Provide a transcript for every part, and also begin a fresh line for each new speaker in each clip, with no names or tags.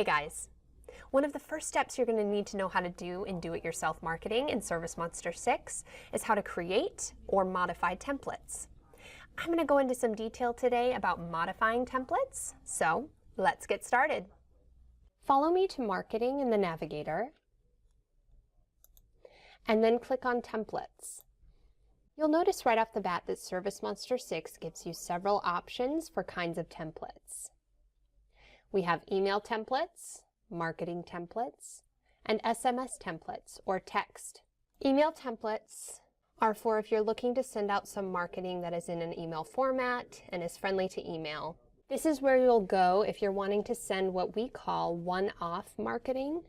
Hey guys, one of the first steps you're going to need to know how to do in do-it-yourself marketing in ServiceMonster 6 is how to create or modify templates. I'm going to go into some detail today about modifying templates, so let's get started. Follow me to Marketing in the Navigator, and then click on Templates. You'll notice right off the bat that ServiceMonster 6 gives you several options for kinds of templates. We have email templates, marketing templates, and SMS templates, or text. Email templates are for if you're looking to send out some marketing that is in an email format and is friendly to email. This is where you'll go if you're wanting to send what we call one-off marketing.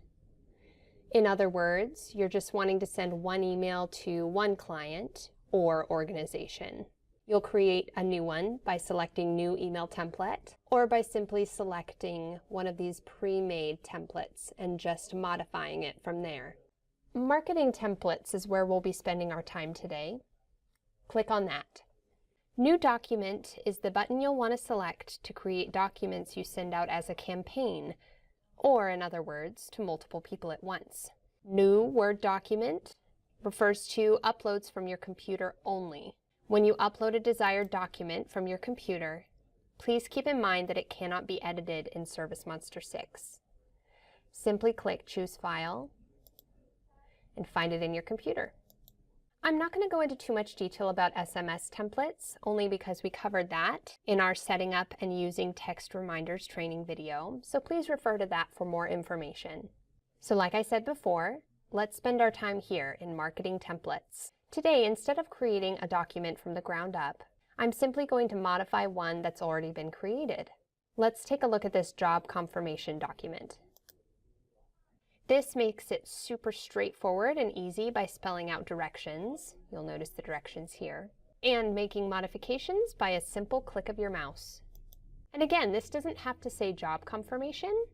In other words, you're just wanting to send one email to one client or organization. You'll create a new one by selecting New Email Template, or by simply selecting one of these pre-made templates and just modifying it from there. Marketing templates is where we'll be spending our time today. Click on that. New Document is the button you'll want to select to create documents you send out as a campaign, or in other words, to multiple people at once. New Word Document refers to uploads from your computer only. When you upload a desired document from your computer, please keep in mind that it cannot be edited in ServiceMonster 6. Simply click Choose File and find it in your computer. I'm not going to go into too much detail about SMS templates, only because we covered that in our Setting Up and Using Text Reminders training video, so please refer to that for more information. So like I said before, let's spend our time here in Marketing Templates. Today, instead of creating a document from the ground up, I'm simply going to modify one that's already been created. Let's take a look at this job confirmation document. This makes it super straightforward and easy by spelling out directions. You'll notice the directions here. And making modifications by a simple click of your mouse. And again, this doesn't have to say job confirmation.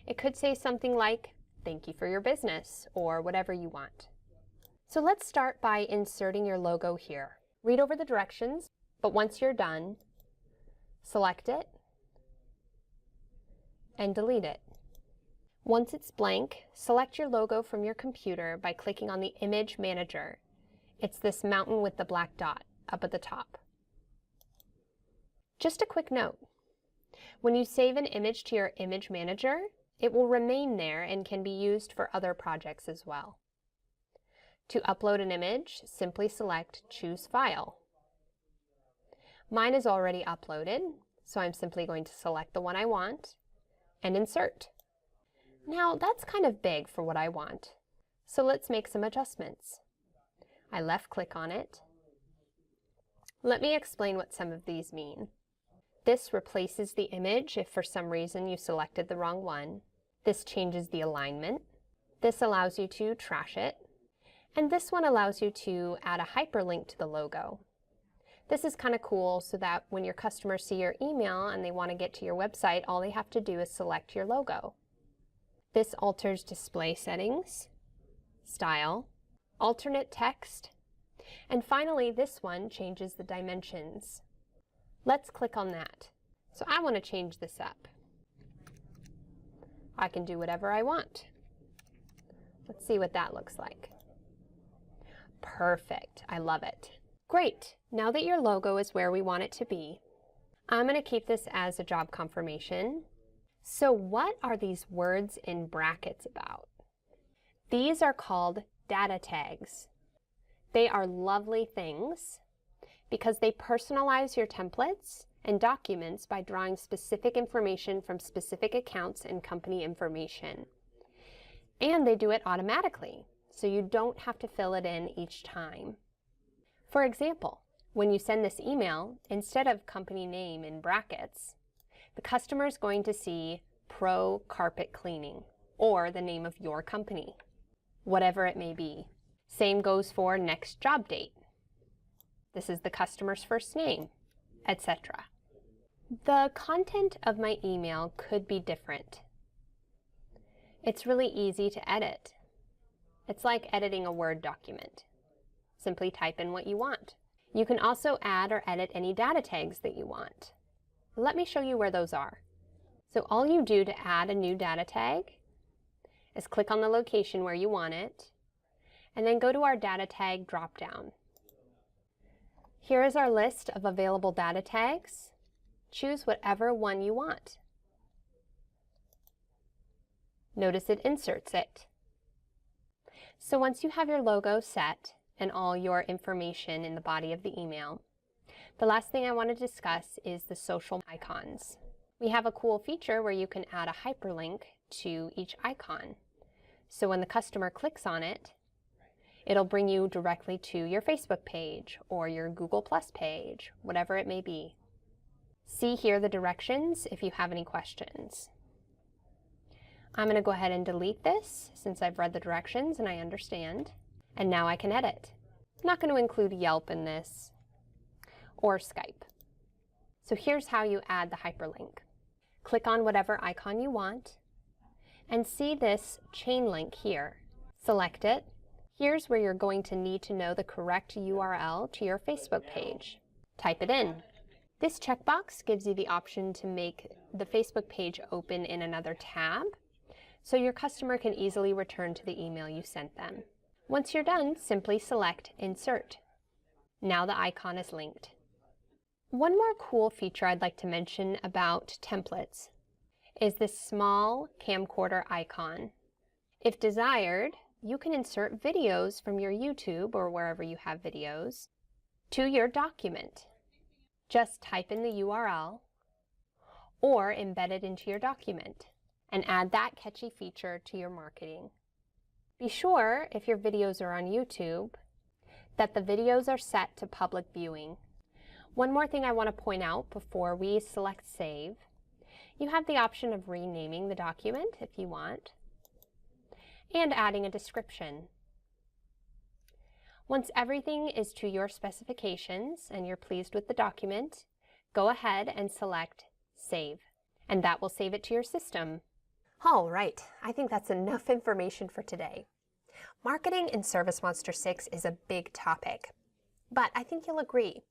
It could say something like, "Thank you for your business," or whatever you want. So let's start by inserting your logo here. Read over the directions, but once you're done, select it and delete it. Once it's blank, select your logo from your computer by clicking on the Image Manager. It's this mountain with the black dot up at the top. Just a quick note. When you save an image to your Image Manager, it will remain there and can be used for other projects as well. To upload an image, simply select Choose File. Mine is already uploaded, so I'm simply going to select the one I want and insert. Now that's kind of big for what I want, so let's make some adjustments. I left-click on it. Let me explain what some of these mean. This replaces the image if for some reason you selected the wrong one. This changes the alignment. This allows you to trash it. And this one allows you to add a hyperlink to the logo. This is kind of cool so that when your customers see your email and they want to get to your website, all they have to do is select your logo. This alters display settings, style, alternate text, and finally this one changes the dimensions. Let's click on that. So I want to change this up. I can do whatever I want. Let's see what that looks like. Perfect. I love it. Great. Now that your logo is where we want it to be, I'm going to keep this as a job confirmation. So what are these words in brackets about? These are called data tags. They are lovely things because they personalize your templates and documents by drawing specific information from specific accounts and company information. And they do it automatically, so you don't have to fill it in each time. For example, when you send this email, instead of company name in brackets, the customer is going to see Pro Carpet Cleaning, or the name of your company, whatever it may be. Same goes for next job date. This is the customer's first name, etc. The content of my email could be different. It's really easy to edit. It's like editing a Word document. Simply type in what you want. You can also add or edit any data tags that you want. Let me show you where those are. So all you do to add a new data tag is click on the location where you want it, and then go to our data tag dropdown. Here is our list of available data tags. Choose whatever one you want. Notice it inserts it. So once you have your logo set and all your information in the body of the email, the last thing I want to discuss is the social icons. We have a cool feature where you can add a hyperlink to each icon. So when the customer clicks on it, it'll bring you directly to your Facebook page or your Google Plus page, whatever it may be. See here the directions if you have any questions. I'm going to go ahead and delete this since I've read the directions and I understand. And now I can edit. I'm not going to include Yelp in this or Skype. So here's how you add the hyperlink. Click on whatever icon you want and see this chain link here. Select it. Here's where you're going to need to know the correct URL to your Facebook page. Type it in. This checkbox gives you the option to make the Facebook page open in another tab, so your customer can easily return to the email you sent them. Once you're done, simply select Insert. Now the icon is linked. One more cool feature I'd like to mention about templates is this small camcorder icon. If desired, you can insert videos from your YouTube or wherever you have videos to your document. Just type in the URL or embed it into your document and add that catchy feature to your marketing. Be sure, if your videos are on YouTube, that the videos are set to public viewing. One more thing I want to point out before we select Save, you have the option of renaming the document if you want, and adding a description. Once everything is to your specifications and you're pleased with the document, go ahead and select Save, and that will save it to your system. All right, I think that's enough information for today. Marketing in ServiceMonster 6 is a big topic, but I think you'll agree,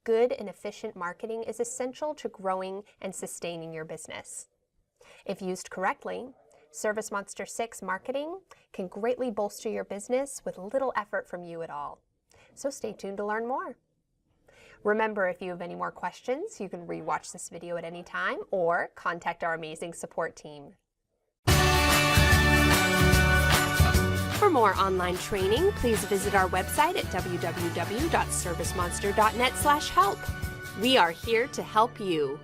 good and efficient marketing is essential to growing and sustaining your business. If used correctly, ServiceMonster 6 marketing can greatly bolster your business with little effort from you at all. So stay tuned to learn more. Remember, if you have any more questions, you can rewatch this video at any time or contact our amazing support team. For more online training, please visit our website at www.servicemonster.net/help. We are here to help you.